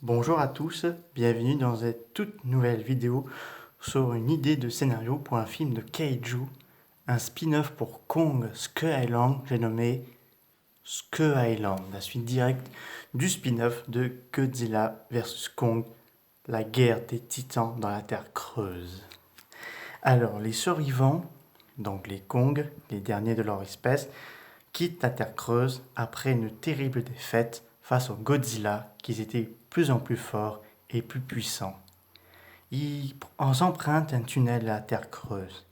Bonjour à tous, bienvenue dans cette toute nouvelle vidéo sur une idée de scénario pour un film de Kaiju, un spin-off pour Kong Skull Island, j'ai nommé Skull Island, la suite directe du spin-off de Godzilla vs Kong, la guerre des titans dans la Terre creuse. Alors, les survivants, donc les Kong, les derniers de leur espèce, quittent la Terre creuse après une terrible défaite face au Godzilla qui était plus en plus fort et plus puissant. Ils empruntent un tunnel à la Terre creuse,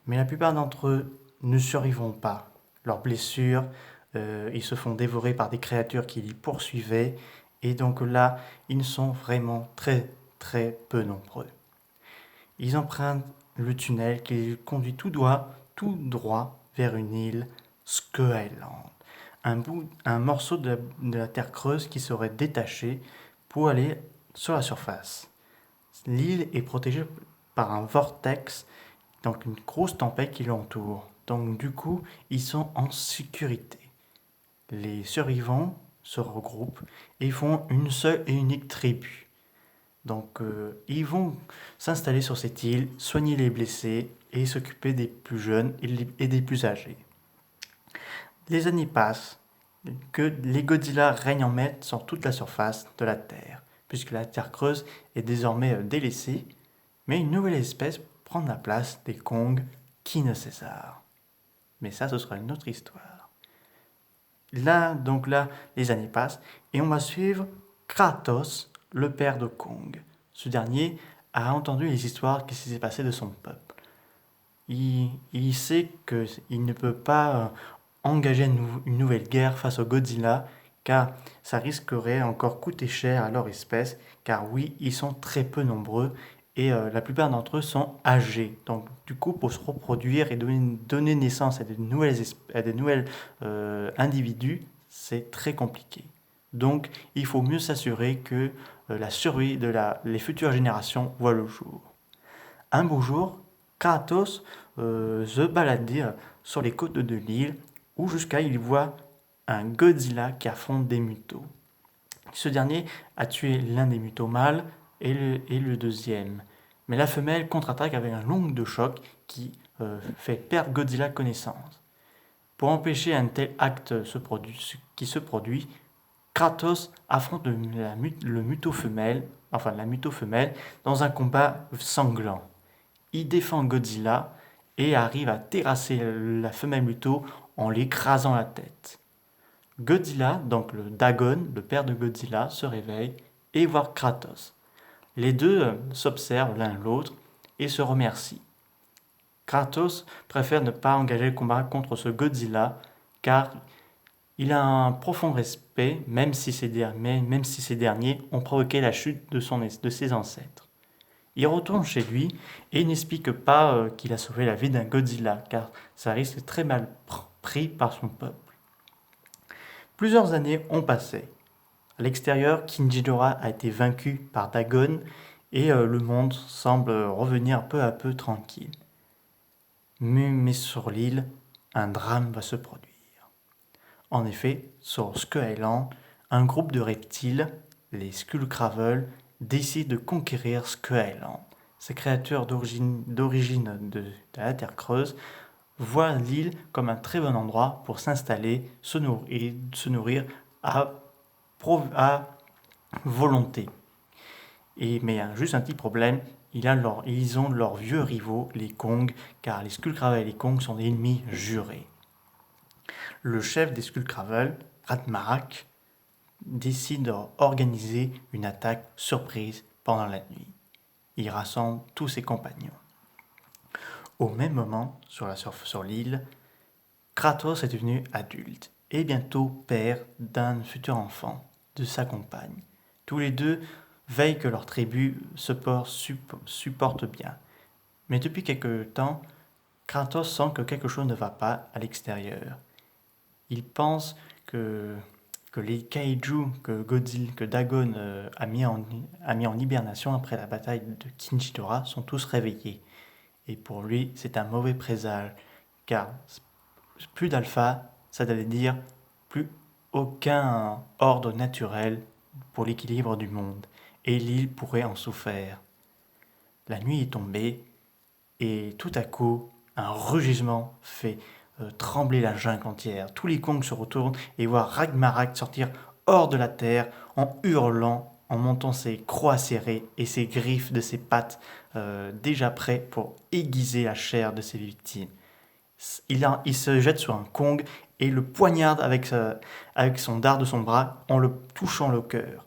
mais la plupart d'entre eux ne survivront pas. Leurs blessures, ils se font dévorer par des créatures qui les poursuivaient, et donc là, ils sont vraiment très très peu nombreux. Ils empruntent le tunnel qui les conduit tout droit vers une île, Skull Island. Un morceau de la terre creuse qui serait détaché pour aller sur la surface. L'île est protégée par un vortex, donc une grosse tempête qui l'entoure. Donc du coup, ils sont en sécurité. Les survivants se regroupent et font une seule et unique tribu. Donc ils vont s'installer sur cette île, soigner les blessés et s'occuper des plus jeunes et des plus âgés. Les années passent, que les Godzilla règnent en maître sur toute la surface de la Terre, puisque la Terre creuse est désormais délaissée, mais une nouvelle espèce prend la place des Kong, King César. Mais ça, ce sera une autre histoire. Là, les années passent, et on va suivre Kratos, le père de Kong. Ce dernier a entendu les histoires qui s'étaient passées de son peuple. Il sait qu'il ne peut pas engager une nouvelle guerre face au Godzilla, car ça risquerait encore coûter cher à leur espèce, car oui, ils sont très peu nombreux, et la plupart d'entre eux sont âgés. Donc du coup, pour se reproduire et donner naissance à des nouvelles individus, c'est très compliqué. Donc il faut mieux s'assurer que la survie de les futures générations voit le jour. Un beau jour, Kratos se baladait sur les côtes de l'île où jusqu'à il voit un Godzilla qui affronte des mutos. Ce dernier a tué l'un des mutos mâles et le deuxième. Mais la femelle contre-attaque avec un long de choc qui fait perdre Godzilla connaissance. Pour empêcher un tel acte qui se produit, Kratos affronte le muto femelle, la muto femelle, dans un combat sanglant. Il défend Godzilla et arrive à terrasser la femelle Muto en l'écrasant la tête. Godzilla, donc le Dagon, le père de Godzilla, se réveille et voit Kratos. Les deux s'observent l'un l'autre et se remercient. Kratos préfère ne pas engager le combat contre ce Godzilla car il a un profond respect, même si ces derniers ont provoqué la chute de ses ancêtres. Il retourne chez lui et n'explique pas qu'il a sauvé la vie d'un Godzilla, car ça risque très mal pris par son peuple. Plusieurs années ont passé. À l'extérieur, King Ghidorah a été vaincu par Dagon et le monde semble revenir peu à peu tranquille. Mais sur l'île, un drame va se produire. En effet, sur Skull Island, un groupe de reptiles, les Skullcravels, décide de conquérir Skull Island. Ces créatures d'origine de la Terre creuse voient l'île comme un très bon endroit pour s'installer et se nourrir à volonté. Mais il y a juste un petit problème, ils ont leurs vieux rivaux, les Kong, car les Skullcravels et les Kong sont des ennemis jurés. Le chef des Skullcravels, Ratmarak, décide d'organiser une attaque surprise pendant la nuit. Il rassemble tous ses compagnons. Au même moment, sur l'île, Kratos est devenu adulte et bientôt père d'un futur enfant de sa compagne. Tous les deux veillent que leur tribu se supporte bien. Mais depuis quelque temps, Kratos sent que quelque chose ne va pas à l'extérieur. Il pense que les kaiju que Dagon a mis en hibernation après la bataille de King Ghidorah sont tous réveillés. Et pour lui, c'est un mauvais présage, car plus d'alpha, ça veut dire plus aucun ordre naturel pour l'équilibre du monde, et l'île pourrait en souffrir. La nuit est tombée, et tout à coup, un rugissement fait trembler la jungle entière. Tous les Kongs se retournent et voient Ragmarak sortir hors de la terre en hurlant, en montant ses crocs acérés et ses griffes de ses pattes déjà prêts pour aiguiser la chair de ses victimes. Il se jette sur un Kong et le poignarde avec son dard de son bras en le touchant le cœur.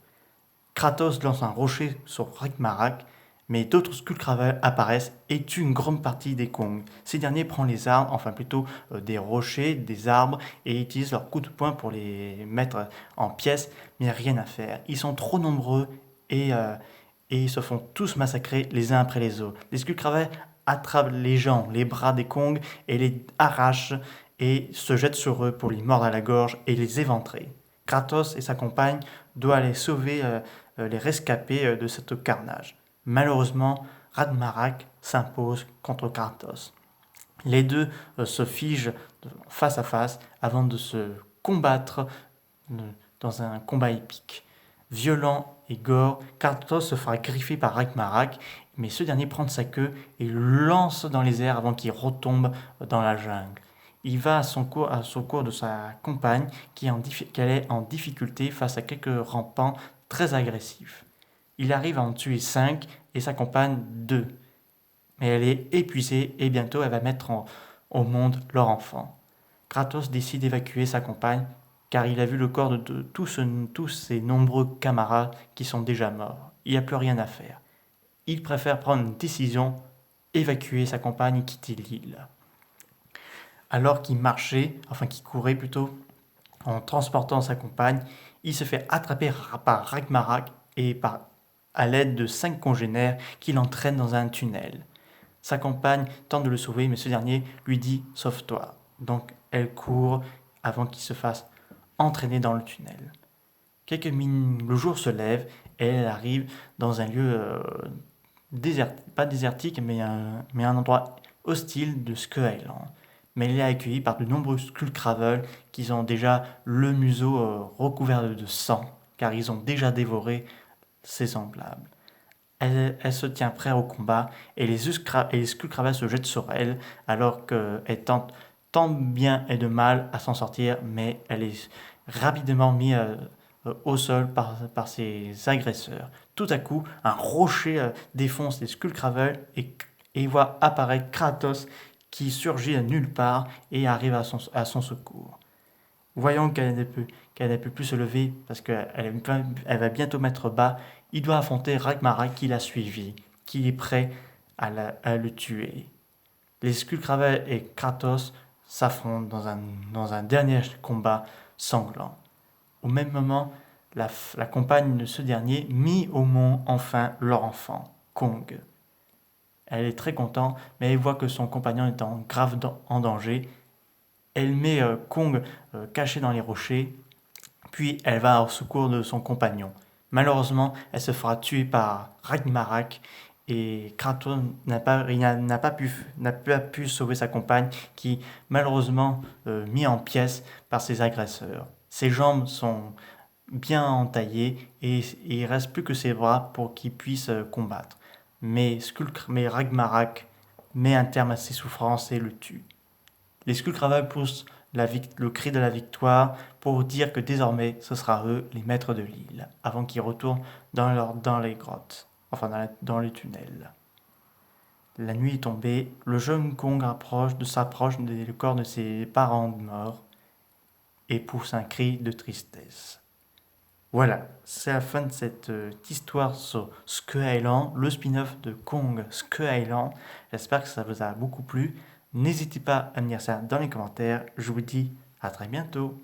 Kratos lance un rocher sur Ragmarak, mais d'autres Skullcravers apparaissent et tuent une grande partie des Kongs. Ces derniers prennent les armes, enfin plutôt des rochers, des arbres, et utilisent leurs coups de poing pour les mettre en pièces, mais rien à faire. Ils sont trop nombreux et ils se font tous massacrer les uns après les autres. Les Skullcravers attrapent les jambes, les bras des Kongs et les arrachent et se jettent sur eux pour les mordre à la gorge et les éventrer. Kratos et sa compagne doivent aller sauver les rescapés de ce carnage. Malheureusement, Ragmarak s'impose contre Kratos. Les deux se figent face à face avant de se combattre dans un combat épique. Violent et gore, Kratos se fera griffer par Ragmarak, mais ce dernier prend sa queue et le lance dans les airs avant qu'il retombe dans la jungle. Il va à son cours de sa compagne qu'elle est en difficulté face à quelques rampants très agressifs. Il arrive à en tuer 5 et sa compagne 2. Mais elle est épuisée et bientôt elle va mettre au monde leur enfant. Kratos décide d'évacuer sa compagne car il a vu le corps de tous ses nombreux camarades qui sont déjà morts. Il n'y a plus rien à faire. Il préfère prendre une décision, évacuer sa compagne et quitter l'île. Alors qu'il courait plutôt, en transportant sa compagne, il se fait attraper par Ragmarak et à l'aide de 5 congénères qui l'entraînent dans un tunnel. Sa compagne tente de le sauver, mais ce dernier lui dit « sauve-toi ». Donc elle court avant qu'il se fasse entraîner dans le tunnel. Le jour se lève et elle arrive dans un lieu pas désertique, mais un endroit hostile de Skull Island. Mais elle est accueillie par de nombreux Skullcravers qui ont déjà le museau recouvert de sang, car ils ont déjà dévoré ses semblables. Elle se tient prête au combat et les Skullcravers se jettent sur elle alors qu'elle tente tant bien et de mal à s'en sortir, mais elle est rapidement mise au sol par ses agresseurs. Tout à coup, un rocher défonce les Skullcravers et voit apparaître Kratos qui surgit de nulle part et arrive à son secours. Voyant qu'elle ne peut plus se lever parce qu'elle va bientôt mettre bas, il doit affronter Ragmarak qui l'a suivi, qui est prêt à le tuer. Les Skullcravers et Kratos s'affrontent dans un dernier combat sanglant. Au même moment, la compagne de ce dernier mit au monde enfin leur enfant, Kong. Elle est très contente, mais elle voit que son compagnon est en danger. Elle met Kong caché dans les rochers, puis elle va au secours de son compagnon. Malheureusement, elle se fera tuer par Ragmarak et Kratos n'a pas pu sauver sa compagne qui, malheureusement, mis en pièces par ses agresseurs. Ses jambes sont bien entaillées et il ne reste plus que ses bras pour qu'il puisse combattre. Mais Ragmarak met un terme à ses souffrances et le tue. Les Skullcravers poussent le cri de la victoire pour dire que désormais ce sera eux les maîtres de l'île, avant qu'ils retournent dans les grottes, enfin dans les tunnels. La nuit est tombée, le jeune Kong s'approche du corps de ses parents morts et pousse un cri de tristesse. Voilà, c'est la fin de cette histoire sur Skull Island, le spin-off de Kong Skull Island. J'espère que ça vous a beaucoup plu. N'hésitez pas à me dire ça dans les commentaires. Je vous dis à très bientôt.